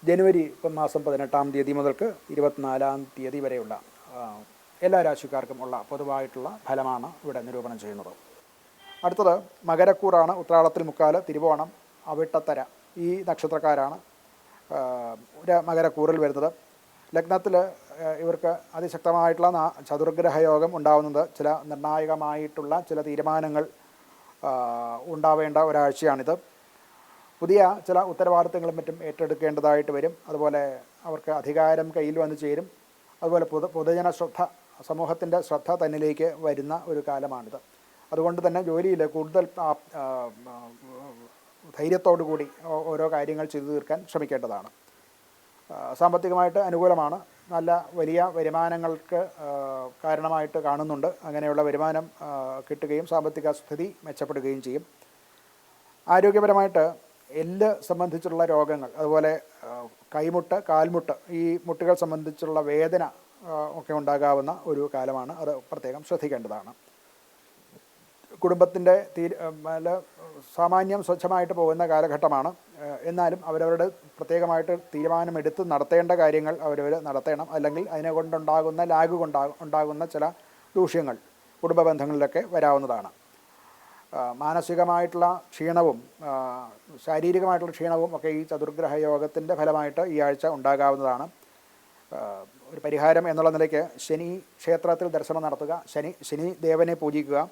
ജനുവരി മാസം 18-ാം തീയതി മുതൽക്ക് 24-ാം തീയതി വരെയുള്ള എല്ലാ രാശിക്കാർക്കും ഉള്ള പൊതുവായിട്ടുള്ള ഫലമാണ് ഇവിടെ നിരൂപണം ചെയ്യുന്നത്. അടുത്തത് മകരക്കൂറാണ്. ഉത്രാടത്തിൽ മുക്കാല്, തിരുവോണം, അവിട്ടത്തര ഈ നക്ഷത്രക്കാരാണ് മകരക്കൂറിൽ വരുന്നത്. ലഗ്നത്തിൽ ഇവർക്ക് അതിശക്തമായിട്ടുള്ള ചതുർഗ്രഹയോഗം ഉണ്ടാകുന്നത് ചില നിർണായകമായിട്ടുള്ള ചില തീരുമാനങ്ങൾ ഉണ്ടാവേണ്ട ഒരാഴ്ചയാണിത്. പുതിയ ചില ഉത്തരവാദിത്തങ്ങളും മറ്റും ഏറ്റെടുക്കേണ്ടതായിട്ട് വരും. അതുപോലെ അവർക്ക് അധികാരം കയ്യിൽ വന്നു ചേരും. അതുപോലെ പൊതുജന ശ്രദ്ധ, സമൂഹത്തിൻ്റെ ശ്രദ്ധ തന്നിലേക്ക് വരുന്ന ഒരു കാലമാണിത്. അതുകൊണ്ട് തന്നെ ജോലിയിൽ കൂടുതൽ ധൈര്യത്തോടു കൂടി ഓരോ കാര്യങ്ങൾ ചെയ്തു തീർക്കാൻ ശ്രമിക്കേണ്ടതാണ്. സാമ്പത്തികമായിട്ട് അനുകൂലമാണ്. നല്ല വലിയ വരുമാനങ്ങൾക്ക് കാരണമായിട്ട് കാണുന്നുണ്ട്. അങ്ങനെയുള്ള വരുമാനം കിട്ടുകയും സാമ്പത്തിക സ്ഥിതി മെച്ചപ്പെടുകയും ചെയ്യും. ആരോഗ്യപരമായിട്ട് എല്ല് സംബന്ധിച്ചുള്ള രോഗങ്ങൾ, അതുപോലെ കൈമുട്ട്, കാൽമുട്ട്, ഈ മുട്ടുകൾ സംബന്ധിച്ചുള്ള വേദന ഒക്കെ ഉണ്ടാകാവുന്ന ഒരു കാലമാണ്. അത് പ്രത്യേകം ശ്രദ്ധിക്കേണ്ടതാണ്. കുടുംബത്തിൻ്റെ സാമാന്യം സ്വച്ഛമായിട്ട് പോകുന്ന കാലഘട്ടമാണ്. എന്നാലും അവരവരുടെ പ്രത്യേകമായിട്ട് തീരുമാനമെടുത്ത് നടത്തേണ്ട കാര്യങ്ങൾ അവരവർ നടത്തണം. അല്ലെങ്കിൽ അതിനെ കൊണ്ടുണ്ടാകുന്ന ലാഗ് ഉണ്ടാകുന്ന ചില ദൂഷ്യങ്ങൾ കുടുംബ ബന്ധങ്ങളിലൊക്കെ വരാവുന്നതാണ്. മാനസികമായിട്ടുള്ള ക്ഷീണവും ശാരീരികമായിട്ടുള്ള ക്ഷീണവും ഒക്കെ ഈ ചതുർഗ്രഹ യോഗത്തിൻ്റെ ഫലമായിട്ട് ഈ ആഴ്ച ഉണ്ടാകാവുന്നതാണ്. ഒരു പരിഹാരം എന്നുള്ള നിലയ്ക്ക് ശനി ക്ഷേത്രത്തിൽ ദർശനം നടത്തുക, ശനി ദേവനെ പൂജിക്കുക,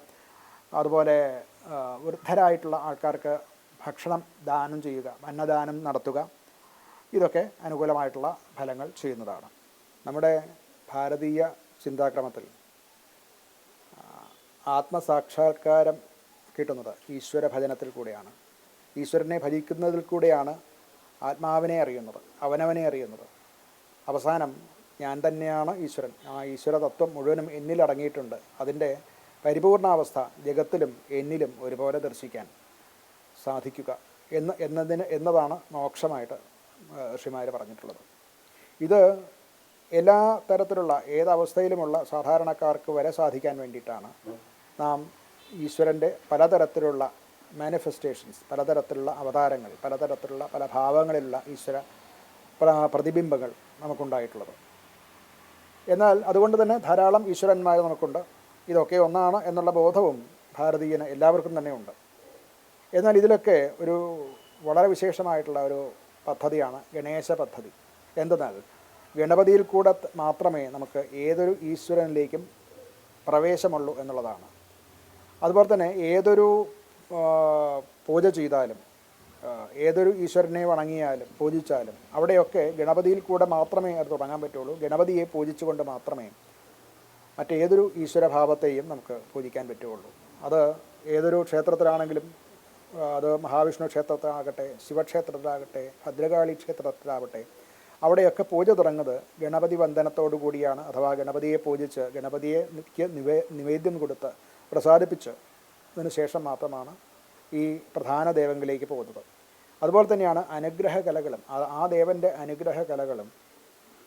അതുപോലെ വൃദ്ധരായിട്ടുള്ള ആൾക്കാർക്ക് ഭക്ഷണം ദാനം ചെയ്യുക, അന്നദാനം നടത്തുക, ഇതൊക്കെ അനുകൂലമായിട്ടുള്ള ഫലങ്ങൾ ചെയ്യുന്നതാണ്. നമ്മുടെ ഭാരതീയ ചിന്താക്രമത്തിൽ ആത്മസാക്ഷാത്കാരം കിട്ടുന്നത് ഈശ്വര ഭജനത്തിൽ കൂടെയാണ്. ഈശ്വരനെ ഭജിക്കുന്നതിൽ കൂടെയാണ് ആത്മാവിനെ അറിയുന്നത്, അവനവനെ അറിയുന്നത്. അവസാനം ഞാൻ തന്നെയാണ് ഈശ്വരൻ, ആ ഈശ്വര തത്വം മുഴുവനും എന്നിലടങ്ങിയിട്ടുണ്ട്. അതിൻ്റെ പരിപൂർണാവസ്ഥ ജഗത്തിലും എന്നിലും ഒരുപോലെ ദർശിക്കാൻ സാധിക്കുക എന്നതാണ് മോക്ഷമായിട്ട് ഋഷിമാർ പറഞ്ഞിട്ടുള്ളത്. ഇത് എല്ലാ തരത്തിലുള്ള ഏതവസ്ഥയിലുമുള്ള സാധാരണക്കാർക്ക് വരെ സാധിക്കാൻ വേണ്ടിയിട്ടാണ് നാം ഈശ്വരൻ്റെ പലതരത്തിലുള്ള മാനിഫെസ്റ്റേഷൻസ്, പലതരത്തിലുള്ള അവതാരങ്ങൾ, പലതരത്തിലുള്ള പല ഭാവങ്ങളിലുള്ള ഈശ്വര പ്രതിബിംബങ്ങൾ നമുക്കുണ്ടായിട്ടുള്ളത്. എന്നാൽ അതുകൊണ്ട് തന്നെ ധാരാളം ഈശ്വരന്മാർ നമുക്കുണ്ട്. ഇതൊക്കെ ഒന്നാണ് എന്നുള്ള ബോധവും ഭാരതീയന് എല്ലാവർക്കും തന്നെ ഉണ്ട്. എന്നാൽ ഇതിലൊക്കെ ഒരു വളരെ വിശേഷമായിട്ടുള്ള ഒരു പദ്ധതിയാണ് ഗണേശ പദ്ധതി. എന്തെന്നാൽ ഗണപതിയിൽ കൂടെ മാത്രമേ നമുക്ക് ഏതൊരു ഈശ്വരനിലേക്കും പ്രവേശമുള്ളൂ എന്നുള്ളതാണ്. അതുപോലെ തന്നെ ഏതൊരു പൂജ ചെയ്താലും, ഏതൊരു ഈശ്വരനെ വണങ്ങിയാലും പൂജിച്ചാലും അവിടെയൊക്കെ ഗണപതിയിൽ കൂടെ മാത്രമേ അത് തുടങ്ങാൻ പറ്റുള്ളൂ. ഗണപതിയെ പൂജിച്ചുകൊണ്ട് മാത്രമേ മറ്റേതൊരു ഈശ്വരഭാവത്തെയും നമുക്ക് പൂജിക്കാൻ പറ്റുള്ളൂ. അത് ഏതൊരു ക്ഷേത്രത്തിലാണെങ്കിലും, അത് മഹാവിഷ്ണു ക്ഷേത്രത്തിലാകട്ടെ, ശിവക്ഷേത്രത്തിലാകട്ടെ, ഭദ്രകാളി ക്ഷേത്രത്തിലാവട്ടെ, അവിടെയൊക്കെ പൂജ തുടങ്ങുന്നത് ഗണപതി വന്ദനത്തോടു കൂടിയാണ്. അഥവാ ഗണപതിയെ പൂജിച്ച് ഗണപതിയെ നിവേദ്യം കൊടുത്ത് പ്രസാദിപ്പിച്ച് അതിന് ശേഷം മാത്രമാണ് ഈ പ്രധാന ദേവങ്ങളിലേക്ക് പോകുന്നത്. അതുപോലെ തന്നെയാണ് അനുഗ്രഹ കലകളും. ആ ദേവൻ്റെ അനുഗ്രഹ കലകളും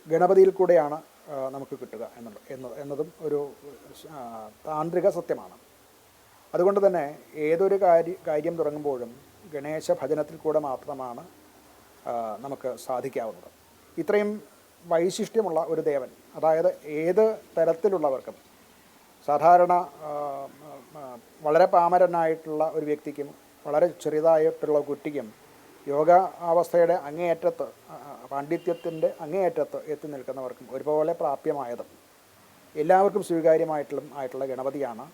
ഗണപതിയിൽ കൂടെയാണ് നമുക്ക് കിട്ടുക എന്നതും ഒരു താന്ത്രിക സത്യമാണ്. അതുകൊണ്ട് തന്നെ ഏതൊരു കാര്യം തുടങ്ങുമ്പോഴും ഗണേശ ഭജനത്തിൽ കൂടെ മാത്രമാണ് നമുക്ക് സാധിക്കാവുന്നത്. ഇത്രയും വൈശിഷ്ട്യമുള്ള ഒരു ദേവൻ, അതായത് ഏത് തരത്തിലുള്ളവർക്കും, സാധാരണ വളരെ പാമരനായിട്ടുള്ള ഒരു വ്യക്തിക്കും വളരെ ചെറിയതായിട്ടുള്ള കുട്ടിക്കും യോഗ അവസ്ഥയുടെ അങ്ങേയറ്റത്ത്, പാണ്ഡിത്യത്തിൻ്റെ അങ്ങേയറ്റത്ത് എത്തി നിൽക്കുന്നവർക്കും ഒരുപോലെ പ്രാപ്യമായതും എല്ലാവർക്കും സ്വീകാര്യമായിട്ടുള്ള ഗണപതിയാണ്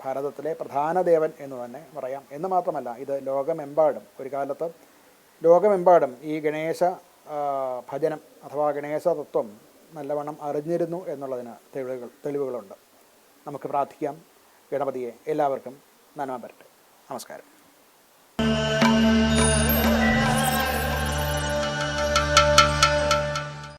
ഭാരതത്തിലെ പ്രധാന ദേവൻ എന്ന് തന്നെ പറയാം. എന്ന് മാത്രമല്ല, ഇത് ലോകമെമ്പാടും ഒരു കാലത്ത് ലോകമെമ്പാടും ഈ ഗണേശ ഭജനം അഥവാ ഗണേശ തത്വം നല്ലവണ്ണം അറിഞ്ഞിരുന്നു എന്നുള്ളതിന് തെളിവുകളുണ്ട്. നമുക്ക് പ്രാർത്ഥിക്കാം ഗണപതിയെ. എല്ലാവർക്കും നന്മ വരട്ടെ. നമസ്കാരം.